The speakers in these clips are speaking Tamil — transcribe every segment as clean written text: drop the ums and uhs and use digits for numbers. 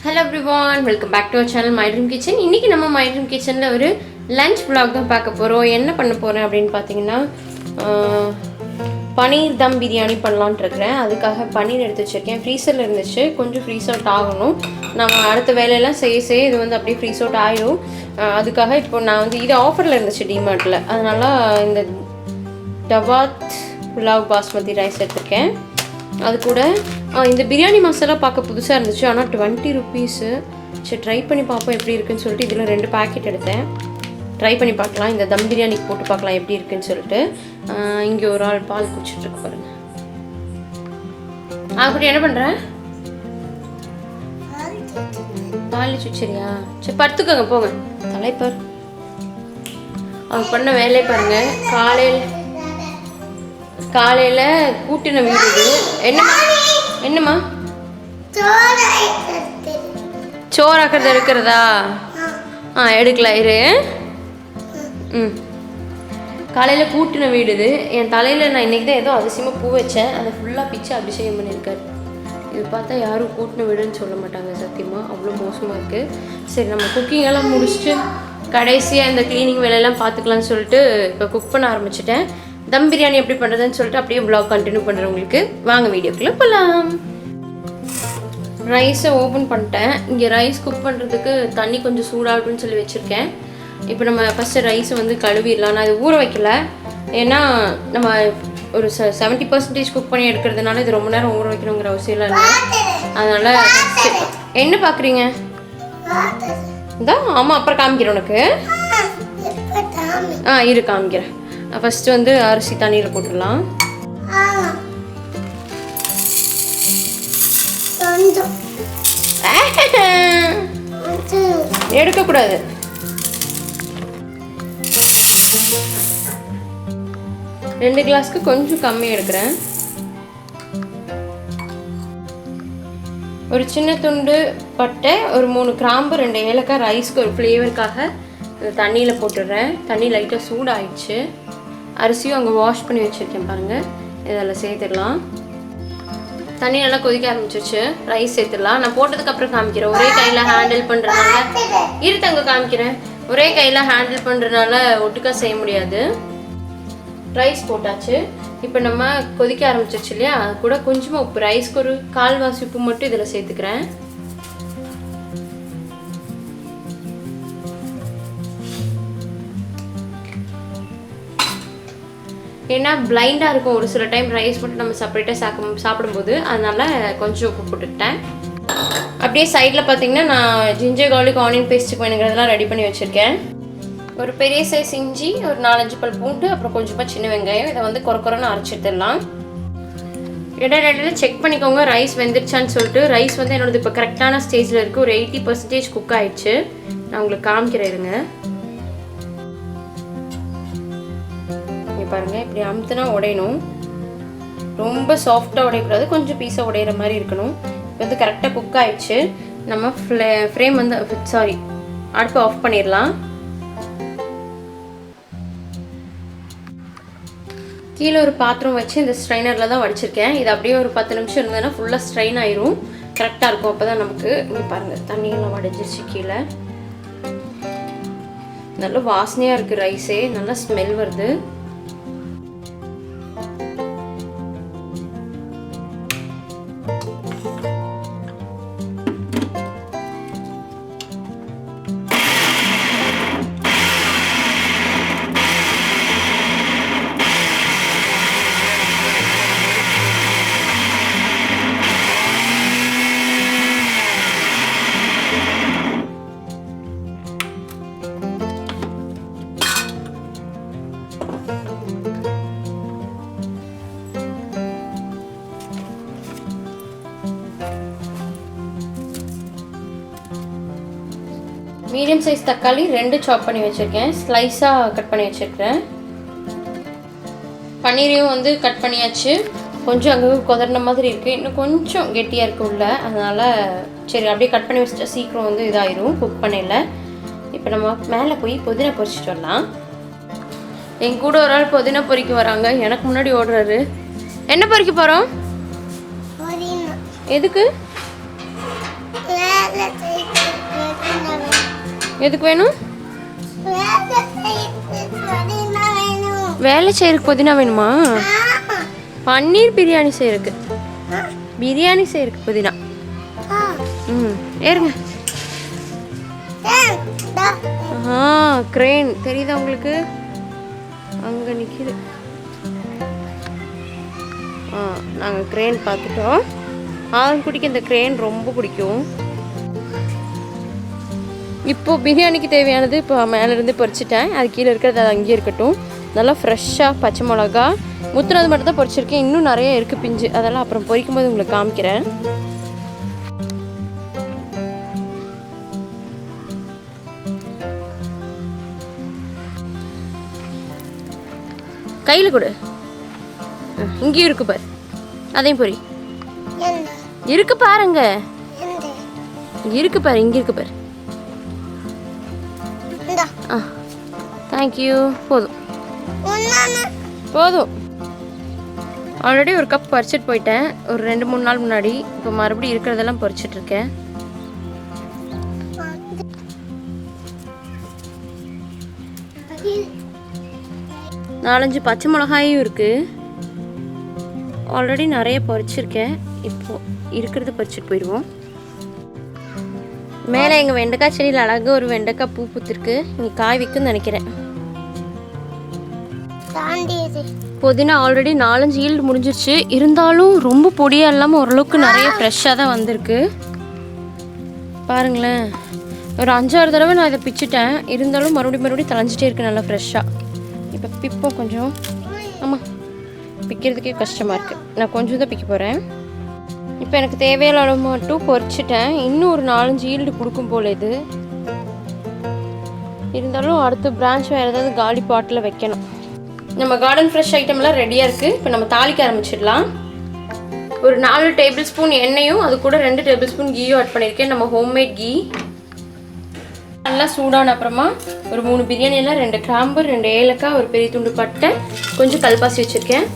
Hello everyone, welcome back to our channel My Dream Kitchen. இன்னைக்கு நம்ம My Dream Kitchenல ஒரு lunch vlog தான் பார்க்க போறோம். என்ன பண்ண போறேன் அப்படினு பாத்தீங்கன்னா பன்னீர் தம் பிரியாணி பண்ணலாம்னு இருக்கேன். அதுக்காக பன்னீர் எடுத்து வச்சிருக்கேன். ஃப்ரீசர்ல இருந்துச்சு. கொஞ்சம் ஃப்ரீஸ் அவுட் ஆகணும். நம்ம அடுத்த வேலையெல்லாம் செய்ய இது வந்து அப்படியே ஃப்ரீஸ் அவுட் ஆயிடும். அதுக்காக இப்போ நான் வந்து இது ஆஃபர்ல இருந்துச்சு டிமார்ட்ல. அதனால இந்த டவாத் புலாவ் பாஸ்மதி ரைஸ் எடுத்துக்கேன். அது கூட இந்த பிரியாணி மசாலா பார்க்க புதுசாக இருந்துச்சு. ஆனால் 20 ருபீஸு. சரி ட்ரை பண்ணி பார்ப்போம் எப்படி இருக்குன்னு சொல்லிட்டு இதில் 2 பேக்கெட் எடுத்தேன். ட்ரை பண்ணி பார்க்கலாம். இந்த தம் பிரியாணிக்கு போட்டு பார்க்கலாம் எப்படி இருக்குன்னு சொல்லிட்டு. இங்கே ஒரு ஆள் பால் குடிச்சிட்ருக்கு பாருங்க. அப்படி என்ன பண்ணுறேன்? பால் சுச்சரியா? சரி படுத்துக்கோங்க போங்க. தலைப்பார் அவங்க பண்ண வேலையை பாருங்க. காலையில் கூட்டின வீடு இது. என்னம்மா சோறாக்கிறது எடுக்கிறதா? எடுக்கலாம் இரு. காலையில் கூட்டின வீடு இது. என் தலையில் நான் இன்றைக்கி தான் ஏதோ அதிசயமாக பூ வச்சேன். அதை ஃபுல்லாக பிச்சு அபிஷேகம் பண்ணியிருக்காரு. இது பார்த்தா யாரும் கூட்டின வீடுன்னு சொல்ல மாட்டாங்க சத்தியமாக. அவ்வளோ மோசமாக இருக்குது. சரி நம்ம குக்கிங் எல்லாம் முடிச்சுட்டு கடைசியாக இந்த க்ளீனிங் வேலையெல்லாம் பார்த்துக்கலான்னு சொல்லிட்டு இப்போ குக் பண்ண ஆரம்பிச்சிட்டேன். தம் பிரியாணி எப்படி பண்ணுறதுன்னு சொல்லிட்டு அப்படியே vlog கண்டினியூ பண்ணுறவங்களுக்கு வாங்க வீடியோக்குள்ளே போகலாம். ரைஸை ஓப்பன் பண்ணிட்டேன். இங்கே ரைஸ் குக் பண்ணுறதுக்கு தண்ணி கொஞ்சம் சூடாகட்டும்னு சொல்லி வச்சுருக்கேன். இப்போ நம்ம ஃபஸ்ட்டு ரைஸை வந்து கழுவிடலாம். நான் அது ஊற வைக்கல. ஏன்னா நம்ம ஒரு 70% குக் பண்ணி எடுக்கிறதுனால இது ரொம்ப நேரம் ஊற வைக்கணுங்கிற அவசியம் இல்லை. அதனால் என்ன பார்க்குறீங்க? இதான் ஆமாம் அப்புறம் காமிக்கிறேன் உனக்கு. இரு காமிக்கிறேன். ஃபஸ்ட்டு வந்து அரிசி தண்ணியில் போட்டுடலாம். எடுக்கக்கூடாது. ரெண்டு கிளாஸ்க்கு கொஞ்சம் கம்மி எடுக்கிறேன். ஒரு சின்ன துண்டு பட்டை, ஒரு 3 கிராம்பு, 2 ஏலக்காய், ரைஸ்க்கு ஒரு ஃப்ளேவருக்காக தண்ணியில் போட்டுடுறேன். தண்ணி லைட்டாக சூடாகிடுச்சு. அரிசியும் அங்கே வாஷ் பண்ணி வச்சுருக்கேன் பாருங்கள். இதில் சேர்த்துடலாம். தண்ணி நல்லா கொதிக்க ஆரம்பிச்சிருச்சு. ரைஸ் சேர்த்துடலாம். நான் போட்டதுக்கப்புறம் காமிக்கிறேன். ஒரே கையில் ஹேண்டில் பண்ணுறதுனால இருத்தங்க காமிக்கிறேன். ஒரே கையில் ஹேண்டில் பண்ணுறதுனால ஒட்டுக்கா செய்ய முடியாது. ரைஸ் போட்டாச்சு. இப்போ நம்ம கொதிக்க ஆரம்பிச்சிருச்சு இல்லையா? அது கூட கொஞ்சமாக உப்பு, ரைஸ்க்கு ஒரு 1/4 உப்பு மட்டும் இதில் சேர்த்துக்கிறேன். ஏன்னா பிளைண்டாக இருக்கும் ஒரு சில டைம் ரைஸ் மட்டும் நம்ம செப்பரேட்டாக சாப்பிடும்போது. அதனால் கொஞ்சம் உப்பு போட்டுக்கிட்டேன். அப்படியே சைடில் பார்த்தீங்கன்னா நான் ஜிஞ்சர் கார்லிக் ஆனியன் பேஸ்ட்டுக்கு வேணுங்கிறதெல்லாம் ரெடி பண்ணி வச்சுருக்கேன். ஒரு பெரிய சைஸ் இஞ்சி, ஒரு 4-5 பல் பூண்டு, அப்புறம் கொஞ்சமாக சின்ன வெங்காயம். இதை வந்து குறைன்னு அரைச்சிட்டுலாம். இடையில செக் பண்ணிக்கோங்க ரைஸ் வெந்துருச்சான்னு சொல்லிட்டு. ரைஸ் வந்து என்னோடது இப்போ கரெக்டான ஸ்டேஜில் இருக்குது. ஒரு 80% குக் ஆகிடுச்சு. நான் உங்களுக்கு காமிக்கிறேன் இருங்க. பாருங்க இப்படி அமுத்துனா உடையணும். ரொம்ப சாஃப்டாக உடையக்கூடாது, கொஞ்சம் பீஸாக உடையிற மாதிரி இருக்கணும். இப்போ வந்து கரெக்டாக குக் ஆகிடுச்சு. நம்ம ஃப்ளேம் வந்து அடுப்பு ஆஃப் பண்ணிடலாம். கீழே ஒரு பாத்திரம் வச்சு இந்த ஸ்ட்ரைனரில் தான் வடிச்சிருக்கேன். இது அப்படியே ஒரு 10 நிமிஷம் இருந்ததுன்னா ஃபுல்லாக ஸ்ட்ரைன் ஆயிரும். கரெக்டாக இருக்கும். அப்போ தான் நமக்கு இங்கே பாருங்கள் தண்ணியெல்லாம் வடிஞ்சிருச்சு. கீழே நல்ல வாசனையாக இருக்குது. ரைஸே நல்லா ஸ்மெல் வருது. மீடியம் சைஸ் தக்காளி 2 சாப் பண்ணி வச்சுருக்கேன். ஸ்லைஸாக கட் பண்ணி வச்சுருக்கேன். பன்னீரையும் வந்து கட் பண்ணியாச்சு. கொஞ்சம் அங்கே குதறின மாதிரி இருக்குது. இன்னும் கொஞ்சம் கெட்டியாக இருக்குது உள்ள. அதனால் சரி அப்படியே கட் பண்ணி வச்சுட்டா சீக்கிரம் வந்து இதாகிடும் குக் பண்ணல. இப்போ நம்ம மேலே போய் புதினா பொரிச்சிட்டு வரலாம். என் கூட ஒரு ஆள் புதினா பொரிக்க வராங்க. எனக்கு முன்னாடி ஓடுறாரு. என்ன பொரிக்க போகிறோம்? எதுக்கு? எதுக்கு வேணும்? வேலை செய்யறதுக்கு புதினா வேணுமா? பன்னீர் பிரியாணி செய்யறதுக்கு. பிரியாணி செய்யறதுக்கு புதினா. ஏறுங்க. கிரேன் தெரியுதா உங்களுக்கு? அங்க நிக்குது. நாங்கள் கிரேன் பார்த்துட்டோம். ஆண்குட்டிக்கு இந்த கிரேன் ரொம்ப பிடிக்கும். இப்போ பிரியாணிக்கு தேவையானது இப்போ மேலேருந்து பறிச்சிட்டேன். அது கீழே இருக்கிறது அது அங்கேயே இருக்கட்டும். நல்லா ஃப்ரெஷ்ஷாக பச்சை மிளகா முத்துனது மட்டும் தான் பொரிச்சிருக்கேன். இன்னும் நிறைய இருக்குது பிஞ்சு. அதெல்லாம் அப்புறம் பொரிக்கும் போது உங்களுக்கு காமிக்கிறேன். கையில் கொடு. இங்கேயும் இருக்கு பாரு. அதையும் பொரி. இருக்கு பாருங்க. இருக்கு பாரு. இங்கே இருக்கு பாரு. தேங்க்யூ. போதும் போதும். ஆல்ரெடி ஒரு கப் பறிச்சிட்டு போயிட்டேன் ஒரு 2-3 நாள் முன்னாடி. இப்போ மறுபடியும் இருக்கிறதெல்லாம் பறிச்சிட்டு இருக்கேன். நாலஞ்சு பச்சை மிளகாயும் இருக்கு. ஆல்ரெடி நிறைய பறிச்சிருக்கேன். இப்போ இருக்கிறத பறிச்சிட்டு போயிடுவோம். மேலே எங்கள் வெண்டைக்காய் செடியில் அழகாக ஒரு வெண்டைக்காய் பூ பூத்திருக்கு. நீ காய் வைக்குன்னு நினைக்கிறேன். புதினா ஆல்ரெடி 4-5 ஈல்டு முடிஞ்சிருச்சு. இருந்தாலும் ரொம்ப பொடியாக இல்லாமல் ஓரளவுக்கு நிறைய ஃப்ரெஷ்ஷாக தான் வந்திருக்கு. பாருங்களேன், ஒரு 5-6 தடவை நான் இதை பிச்சுட்டேன். இருந்தாலும் மறுபடியும் தளைஞ்சிட்டே இருக்கு நல்லா ஃப்ரெஷ்ஷாக. இப்போ பிப்போம் கொஞ்சம். ஆமாம், பிக்கிறதுக்கே கஷ்டமாக இருக்குது. நான் கொஞ்சம் தான் பிக்க போகிறேன். இப்போ எனக்கு தேவையான அளவு மட்டும் பொரிச்சிட்டேன். இன்னும் ஒரு 4-5 ஈல்டு கொடுக்கும் போல் இது. இருந்தாலும் அடுத்த பிரான்ச் வேறு ஏதாவது காலி பாட்டில் வைக்கணும். நம்ம கார்டன் ஃப்ரெஷ் ஐட்டம்லாம் ரெடியாக இருக்குது. இப்போ நம்ம தாளிக்க ஆரம்பிச்சிடலாம். ஒரு 4 டேபிள் ஸ்பூன் எண்ணெயும் அது கூட 2 டேபிள் ஸ்பூன் கீயும் ஆட் பண்ணியிருக்கேன். நம்ம ஹோம்மேட் கீ. நல்லா சூடான அப்புறமா ஒரு 3 பிரியாணி எல்லாம், 2 கிராம்பு, 2 ஏலக்காய், ஒரு பெரிய துண்டு பட்டை, கொஞ்சம் கல்பாசி வச்சுருக்கேன்.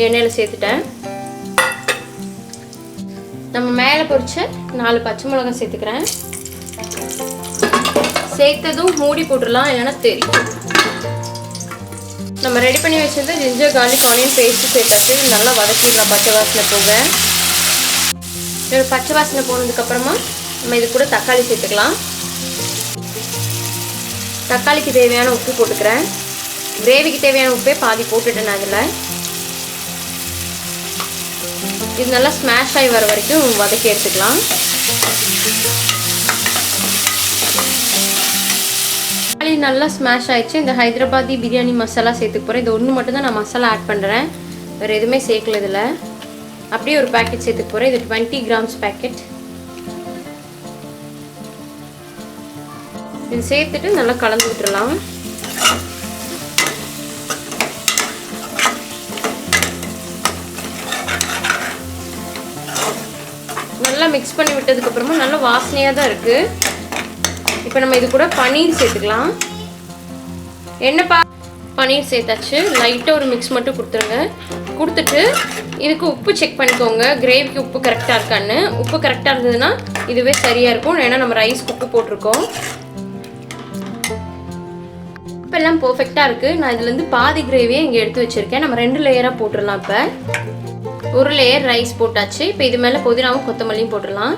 எண்ணெயில் சேர்த்துட்டேன். நம்ம மேலே பொரிச்ச 4 பச்சை மிளகாய் சேர்த்துக்கிறேன். சேர்த்ததும் மூடி போட்டுடலாம், இல்லைன்னா தெரியும். நம்ம ரெடி பண்ணி வச்சிருந்த ஜிஞ்சர் கார்லிக் ஆனியன் பேஸ்ட்டு சேர்த்தாச்சு. நல்லா வதக்கிடலாம் பச்சை வாசனை போக. ஒரு பச்சை வாசனை போனதுக்கப்புறமா நம்ம இது கூட தக்காளி சேர்த்துக்கலாம். தக்காளிக்கு தேவையான உப்பு போட்டுக்கிறேன். கிரேவிக்கு தேவையான உப்பே பாதி போட்டுட்டேன் நான் இதில். இது நல்லா ஸ்மாஷ் ஆகி வர வரைக்கும் வதக்கி எடுத்துக்கலாம். தக்காளி நல்லா ஸ்மாஷ் ஆயிடுச்சு. இந்த ஹைதராபாதி பிரியாணி மசாலா சேர்த்துக்க போகிறேன். இது ஒன்று மட்டும் தான் நான் மசாலா ஆட் பண்ணுறேன், வேறு எதுவுமே சேர்க்கல இதில். அப்படியே ஒரு பேக்கெட் சேர்த்துக்க போகிறேன். இது 20 கிராம்ஸ் பேக்கெட். இது சேர்த்துட்டு நல்லா கலந்து விட்டுறலாம். நல்லா மிக்ஸ் பண்ணி விட்டதுக்கப்புறமா நல்லா வாசனையாக தான் இருக்குது. இப்போ நம்ம இது கூட பன்னீர் சேர்த்துக்கலாம். என்னப்பா, பன்னீர் சேர்த்தாச்சு. லைட்டாக ஒரு மிக்ஸ் மட்டும் கொடுத்துருங்க. கொடுத்துட்டு இதுக்கு உப்பு செக் பண்ணிக்கோங்க, கிரேவிக்கு உப்பு கரெக்டாக இருக்கான்னு. உப்பு கரெக்டாக இருந்ததுன்னா இதுவே சரியாக இருக்கும். ஏன்னா நம்ம ரைஸ்க்கு உப்பு போட்டிருக்கோம். இப்போ எல்லாம் பர்ஃபெக்டாக இருக்குது. நான் இதுலேருந்து பாதி கிரேவியை இங்கே எடுத்து வச்சுருக்கேன். நம்ம 2 லேயராக போட்டுடலாம். இப்போ ஒரு லேயர் ரைஸ் போட்டாச்சு. இப்போ இது மேலே புதினாவும் கொத்தமல்லியும் போட்டுடலாம்.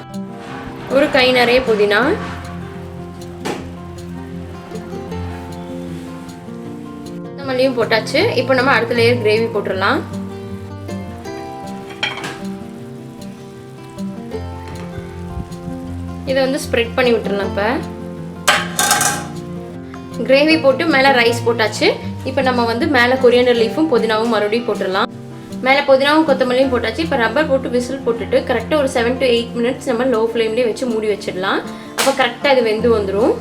ஒரு கை நிறைய புதினா. கொத்தமல்லியும் போட்டாச்சு. இப்போ நம்ம அடுத்த லேயர் கிரேவி போட்டுடலாம். இதை வந்து ஸ்ப்ரெட் பண்ணி விட்டுடலாம். இப்போ கிரேவி போட்டு மேலே ரைஸ் போட்டாச்சு. இப்போ நம்ம வந்து மேலே கொரியாண்டர் லீஃபும் புதினாவும் மறுபடியும் போட்டுடலாம். மேலே புதினாவும் கொத்தமல்லியும் போட்டாச்சு. இப்போ ரப்பர் போட்டு விசில் போட்டுட்டு கரெக்டாக ஒரு 7 to 8 மினிட்ஸ் நம்ம லோ ஃப்ளேம்லேயே வச்சு மூடி வச்சிடலாம். அப்போ கரெக்டாக இது வெந்து வந்துடும்.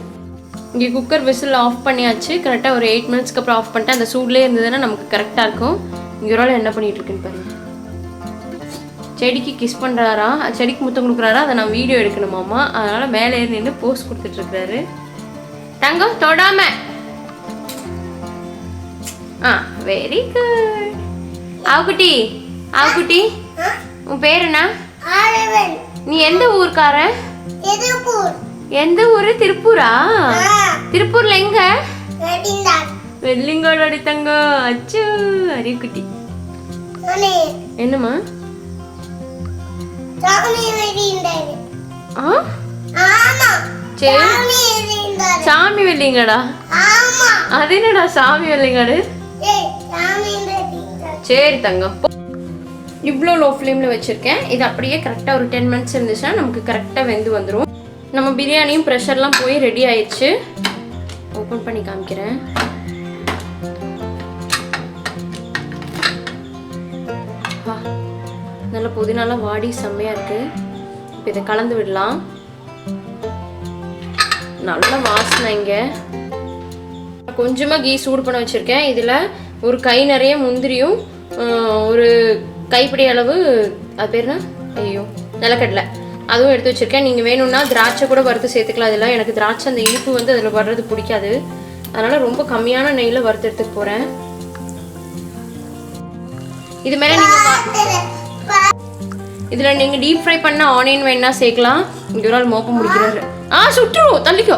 இங்கே குக்கர் விசில் ஆஃப் பண்ணியாச்சு. கரெக்டாக ஒரு 8 மினிட்ஸ்க்கு அப்புறம் ஆஃப் பண்ணிட்டு அந்த சூட்லேயே இருந்ததுன்னா நமக்கு கரெக்டாக இருக்கும். இங்கே ஒரு ஆள் என்ன பண்ணிட்டு இருக்குன்னு பாருங்க. செடிக்கு கிஸ் பண்ணுறாரா, செடிக்கு முத்தம் கொடுக்குறாரா, அதை நான் வீடியோ எடுக்கணுமாம்மா. அதனால் மேலே ஏறி நின்று போஸ்ட் கொடுத்துட்ருக்குறாரு. தங்கம் தொடாம. Very good. ஆவுக்குட்டி, ஆவுக்குட்டி, உன் பேர் என்ன? நீ எந்த ஊர்க்கார? எந்த ஊரு? திருப்பூரா? திருப்பூர்ல எங்க? வெள்ளிங்காடு அடித்தாங்க. அச்சு அரிக்குட்டி. என்னம்மா? சாமி வெள்ளிங்காடா? அது என்னடா சாமி வெள்ளிங்காடு? சரி தங்கம். இவ்வளோ லோ ஃப்ளேமில் வச்சுருக்கேன். இது அப்படியே கரெக்டாக ஒரு 10 மினிட்ஸ் இருந்துச்சுன்னா நமக்கு கரெக்டாக வெந்து வந்துடும். நம்ம பிரியாணியும் ப்ரெஷர்லாம் போய் ரெடி ஆயிடுச்சு. ஓப்பன் பண்ணி காமிக்கிறேன். நல்ல புதினாலாம் வாடி செம்மையாக இருக்குது. இப்போ இதை கலந்து விடலாம். நல்ல வாசனை. இங்கே கொஞ்சமாக கீ சூடு பண்ண வச்சுருக்கேன். இதில் ஒரு கை நிறைய முந்திரியும் ஒரு கைப்பிடி அளவு அது பேர் என்ன, ஐயோ, நிலக்கடலை அதுவும் எடுத்து வச்சுருக்கேன். நீங்கள் வேணும்னா திராட்சை கூட வறுத்து சேர்த்துக்கலாம். அதில் எனக்கு திராட்சை அந்த இனிப்பு வந்து அதில் வர்றது பிடிக்காது. அதனால் ரொம்ப கம்மியான நெய்யில் வறுத்து எடுத்துக்க போகிறேன். இது மேலே இதில் நீங்கள் டீப் ஃப்ரை பண்ண ஆனியன் வேணா சேர்க்கலாம். இங்கே ஒரு நாள் மோப்பம் முடிக்கிறாரு. சுட்டுரும், தள்ளிக்கோ.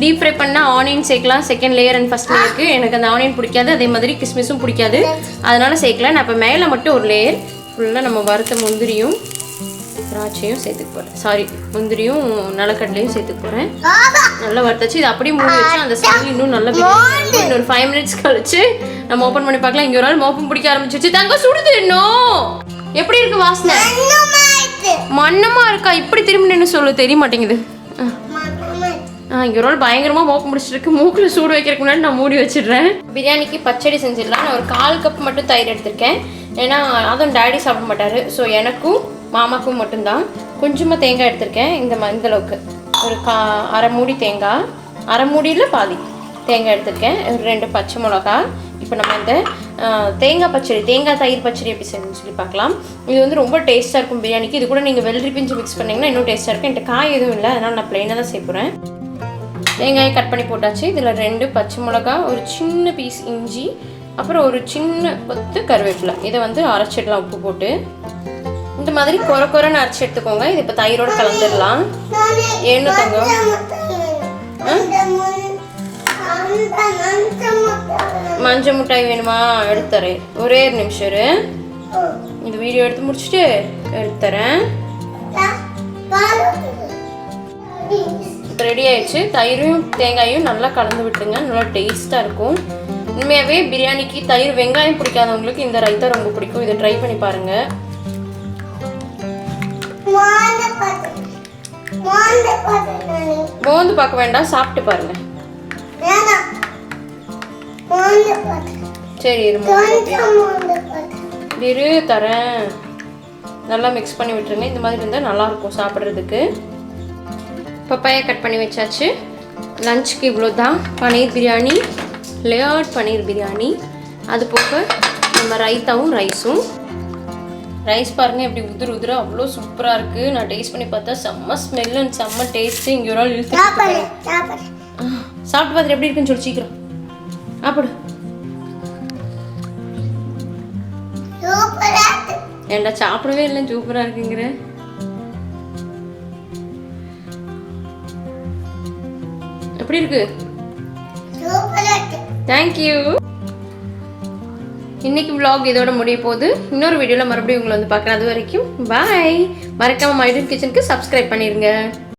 டீப் ஃப்ரை பண்ணால் ஆனியன் சேர்க்கலாம். செகண்ட் லேயர் அண்ட் ஃபஸ்ட் லேயருக்கு. எனக்கு அந்த ஆனியன் பிடிக்காது, அதே மாதிரி கிஸ்மிஸும் பிடிக்காது. அதனால் சேர்க்கல. நான் இப்போ மேலே மட்டும் ஒரு லேயர் ஃபுல்லாக நம்ம வறுத்த முந்திரியும் திராட்சையும் சேர்த்துக்க போகிறேன். சாரி, முந்திரியும் நிலக்கடலையும் சேர்த்துக்க போகிறேன். நல்லா வறுத்தாச்சு. இது அப்படியே மூடி வச்சு அந்த ஸ்மெல் இன்னும் நல்லா இன்னொரு 5 மினிட்ஸ் கழிச்சு நம்ம ஓப்பன் பண்ணி பார்க்கலாம். இங்கே ஒரு நாள் மோப்பம் பிடிக்க ஆரம்பிச்சிருச்சு. தங்க சுடுது. இன்னும் எப்படி இருக்கு வாசனை? மண்ணமா இருக்கா? இப்படி திரும்பி நின்று சொல்லு, தெரிய மாட்டேங்குது. இங்கே ஒரு நாள் பயங்கரமாக மோப்பம் முடிச்சிருக்கு. மூக்கில் சூடு வைக்கிறதுக்கு முன்னாடி நான் மூடி வச்சிடுறேன். பிரியாணிக்கு பச்சடி செஞ்சிடலாம். நான் ஒரு 1/4 கப் மட்டும் தயிர் எடுத்திருக்கேன். ஏன்னா அதுவும் டேடி சாப்பிட மாட்டார். ஸோ எனக்கும் மாமாக்கும் மட்டும்தான். கொஞ்சமாக தேங்காய் எடுத்திருக்கேன். இந்த அளவுக்கு ஒரு அரை மூடி தேங்காய், அரை மூடியில் பாதி தேங்காய் எடுத்திருக்கேன். ஒரு 2 பச்சை மிளகா. இப்போ நம்ம இந்த தேங்காய் பச்சடி, தேங்காய் தயிர் பச்சடி எப்படி செய்யணும்னு சொல்லி பார்க்கலாம். இது வந்து ரொம்ப டேஸ்ட்டாக இருக்கும் பிரியாணிக்கு. இது கூட நீங்கள் வெள்ளரி பிஞ்சு மிக்ஸ் பண்ணிங்கன்னா இன்னும் டேஸ்ட்டாக இருக்கும். என்கிட்ட காய் எதுவும் இல்லை, அதனால் நான் ப்ளைனாக தான் செய்ய போகிறேன். தேங்காயை கட் பண்ணி போட்டாச்சு. இதில் 2 பச்சை மிளகா, ஒரு சின்ன பீஸ் இஞ்சி, அப்புறம் ஒரு சின்ன கொத்து கருவேப்பிலை. இதை வந்து அரைச்சிடலாம் உப்பு போட்டு. இந்த மாதிரி கொரன்னு அரைச்சி எடுத்துக்கோங்க. இது இப்போ தயிரோடு கலந்துடலாம். ஏன்னு தங்கம்? மஞ்சள் மிட்டாய் வேணுமா? எடுத்துறேன். ஒரே ஒரு நிமிஷம் இரு. இந்த வீடியோ எடுத்து முடிச்சுட்டு எடுத்துறேன். இப்போ ரெடி ஆயிடுச்சு. தயிரும் தேங்காயும் நல்லா கலந்து விட்டுருங்க. நல்லா டேஸ்ட்டாக இருக்கும். உண்மையாகவே பிரியாணிக்கு தயிர் வெங்காயம் பிடிக்காதவங்களுக்கு இந்த ரைத்தா ரொம்ப பிடிக்கும். இதை ட்ரை பண்ணி பாருங்கள். மோந்து பார்க்க வேண்டாம், சாப்பிட்டு பாருங்க. சரி இரு தரேன். நல்லா மிக்ஸ் பண்ணி விட்டுருங்க. இந்த மாதிரி இருந்தால் நல்லாயிருக்கும் சாப்பிட்றதுக்கு. பப்பாயா கட் பண்ணி வச்சாச்சு. லஞ்சுக்கு இவ்வளோ தான். பன்னீர் பிரியாணி, லேயர்ட் பன்னீர் பிரியாணி. அது போக நம்ம ரைத்தாவும் ரைஸும். ரைஸ் பாருங்கள் எப்படி உதிர அவ்வளோ சூப்பராக இருக்குது. நான் டேஸ்ட் பண்ணி பார்த்தா செம்ம ஸ்மெல் அண்ட் செம்ம டேஸ்ட்டு. இங்கே ஒரு நாள் இழுத்து சாப்பிட்டு பார்த்துட்டு எப்படி இருக்குன்னு சொல்லி சீக்கிரம் அப்படி. ஏண்டா சாப்பிடவே இல்லை, சூப்பராக இருக்குங்கிற. எப்படி இருக்கு? தேங்க்யூ. இன்னைக்கு vlog இதோட முடிய போகுது. இன்னொரு வீடியோவில் மறுபடியும் உங்களை வந்து பார்க்குறேன். அது வரைக்கும் பாய். மறக்காம மை ட்ரீம் கிச்சனுக்கு சப்ஸ்கிரைப் பண்ணிடுங்க.